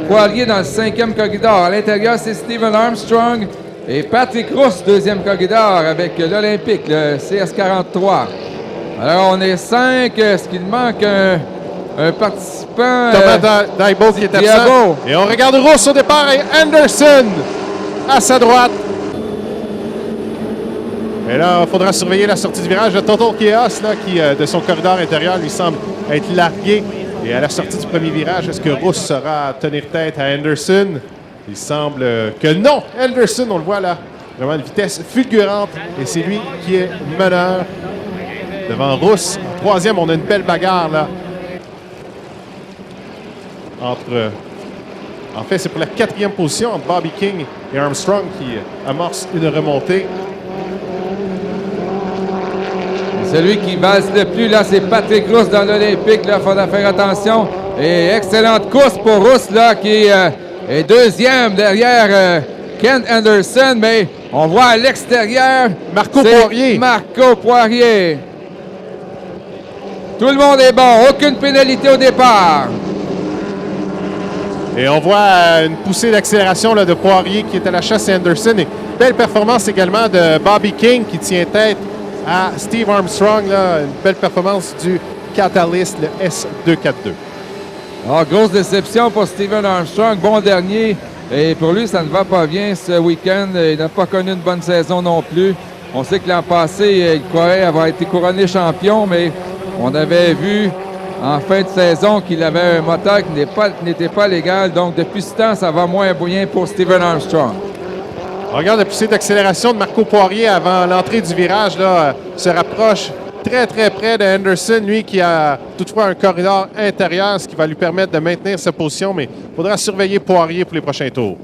Poirier dans le 5e corridor. À l'intérieur, c'est Steven Armstrong et Patrick Rousse, 2e corridor, avec l'Olympique, le CS43. Alors, on est 5. Est-ce qu'il manque un participant? Thomas Daibo qui est absent. Et on regarde Rousse au départ et Anderson à sa droite. Et là, il faudra surveiller la sortie du virage. Le Total Chaos, là, qui, de son corridor intérieur, lui semble être largué. Et à la sortie du premier virage, est-ce que Rousse saura tenir tête à Anderson? Il semble que non. Anderson, on le voit là, vraiment une vitesse fulgurante. Et c'est lui qui est meneur devant Rousse. En troisième, on a une belle bagarre là. En fait, c'est pour la 4e position entre Bobby King et Armstrong qui amorce une remontée. Celui qui valse le plus, là, c'est Patrick Rousse dans l'Olympique. Il faudra faire attention. Et excellente course pour Rousse, là, qui est deuxième derrière Ken Anderson. Mais on voit à l'extérieur Marco Poirier. Marco Poirier. Tout le monde est bon. Aucune pénalité au départ. Et on voit une poussée d'accélération de Poirier qui est à la chasse à Anderson. Et belle performance également de Bobby King qui tient tête à Steve Armstrong. Là, une belle performance du Catalyst, le S242. Alors, grosse déception pour Steven Armstrong. Bon dernier. Et pour lui, ça ne va pas bien ce week-end. Il n'a pas connu une bonne saison non plus. On sait que l'an passé, il croyait avoir été couronné champion, mais on avait vu en fin de saison qu'il avait un moteur qui n'était pas légal. Donc, depuis ce temps, ça va moins bien pour Steven Armstrong. On regarde la poussée d'accélération de Marco Poirier avant l'entrée du virage. Là, se rapproche très, très près de Anderson. Lui qui a toutefois un corridor intérieur, ce qui va lui permettre de maintenir sa position. Mais il faudra surveiller Poirier pour les prochains tours.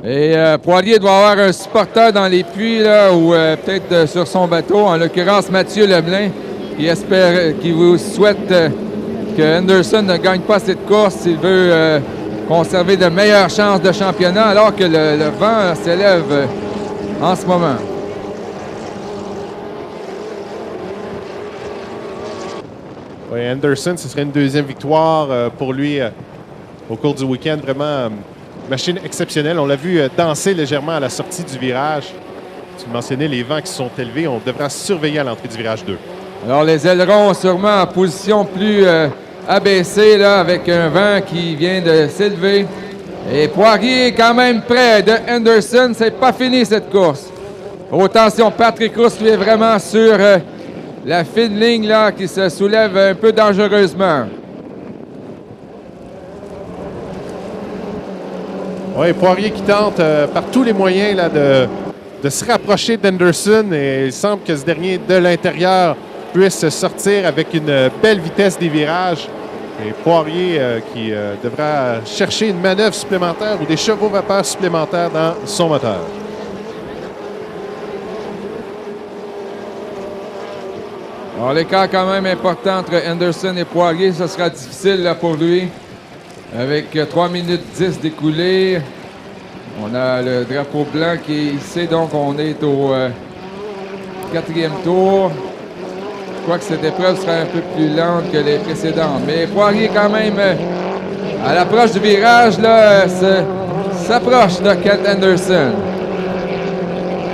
Et Poirier doit avoir un supporter dans les puits là, ou peut-être sur son bateau. En l'occurrence, Mathieu Lemelin, qui vous souhaite que Anderson ne gagne pas cette course s'il veut conserver de meilleures chances de championnat, alors que le vent s'élève en ce moment. Oui, Anderson, ce serait une deuxième victoire pour lui au cours du week-end. Vraiment, machine exceptionnelle. On l'a vu danser légèrement à la sortie du virage. Tu mentionnais les vents qui sont élevés. On devra surveiller à l'entrée du virage 2. Alors, les ailerons sûrement en position plus abaissée, là, avec un vent qui vient de s'élever. Et Poirier est quand même près de Anderson. C'est pas fini cette course. Oh, attention, Patrick Rousse, lui, est vraiment sur la fine ligne là, qui se soulève un peu dangereusement. Oui, Poirier qui tente par tous les moyens là, de se rapprocher d'Anderson. Et il semble que ce dernier, de l'intérieur, puisse sortir avec une belle vitesse des virages. Et Poirier qui devra chercher une manœuvre supplémentaire ou des chevaux vapeur supplémentaires dans son moteur. Alors, l'écart quand même important entre Anderson et Poirier. Ce sera difficile là, pour lui. Avec 3 minutes 10 d'écoulées. On a le drapeau blanc qui est ici. Donc, on est au 4e tour. Je crois que cette épreuve sera un peu plus lente que les précédentes. Mais Poirier, quand même, à l'approche du virage, là, s'approche de Kent Anderson.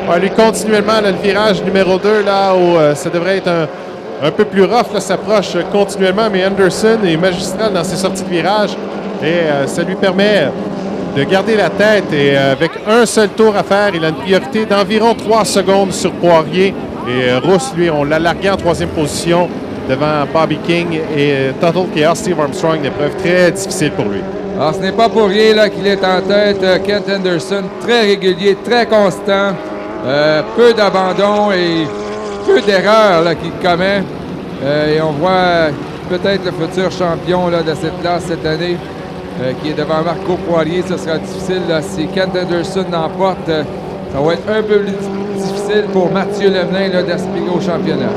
Ouais, lui, continuellement, là, le virage numéro 2, là où ça devrait être un peu plus rough, là, s'approche continuellement. Mais Anderson est magistral dans ses sorties de virage. Et ça lui permet de garder la tête. Et avec un seul tour à faire, il a une priorité d'environ 3 secondes sur Poirier. Et Rousse, lui, on l'a largué en 3e position devant Bobby King et Total Chaos, Steve Armstrong. Une épreuve très difficile pour lui. Alors, ce n'est pas pour rien là, qu'il est en tête. Kent Anderson, très régulier, très constant. Peu d'abandon et peu d'erreurs qu'il commet. Et on voit peut-être le futur champion là, de cette classe cette année qui est devant Marco Poirier. Ce sera difficile là, si Kent Anderson l'emporte. Ça va être un peu plus difficile pour Mathieu Lemelin d'aspirer au championnat.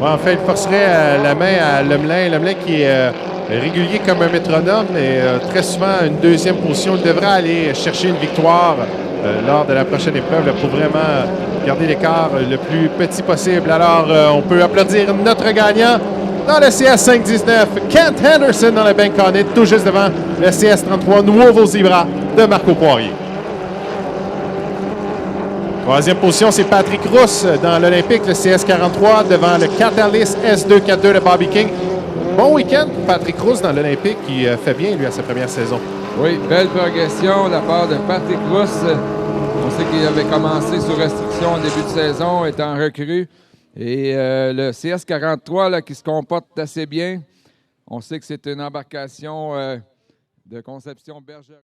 Bon, en fait, il forcerait la main à Lemelin. Lemelin qui est régulier comme un métronome et très souvent une 2e position. Il devra aller chercher une victoire lors de la prochaine épreuve là, pour vraiment garder l'écart le plus petit possible. Alors, on peut applaudir notre gagnant, Dans le CS 519, Kent Henderson dans le Bank On It, tout juste devant le CS 33 Nuovo Zebra de Marco Poirier. Troisième position, c'est Patrick Rousse dans l'Olympique, le CS 43, devant le Catalyst S242 de Bobby King. Bon week-end pour Patrick Rousse dans l'Olympique, qui fait bien, lui, à sa première saison. Oui, belle progression de la part de Patrick Rousse. On sait qu'il avait commencé sous restriction au début de saison, étant recrue. Et le CS 43 là, qui se comporte assez bien. On sait que c'est une embarcation de conception bergère.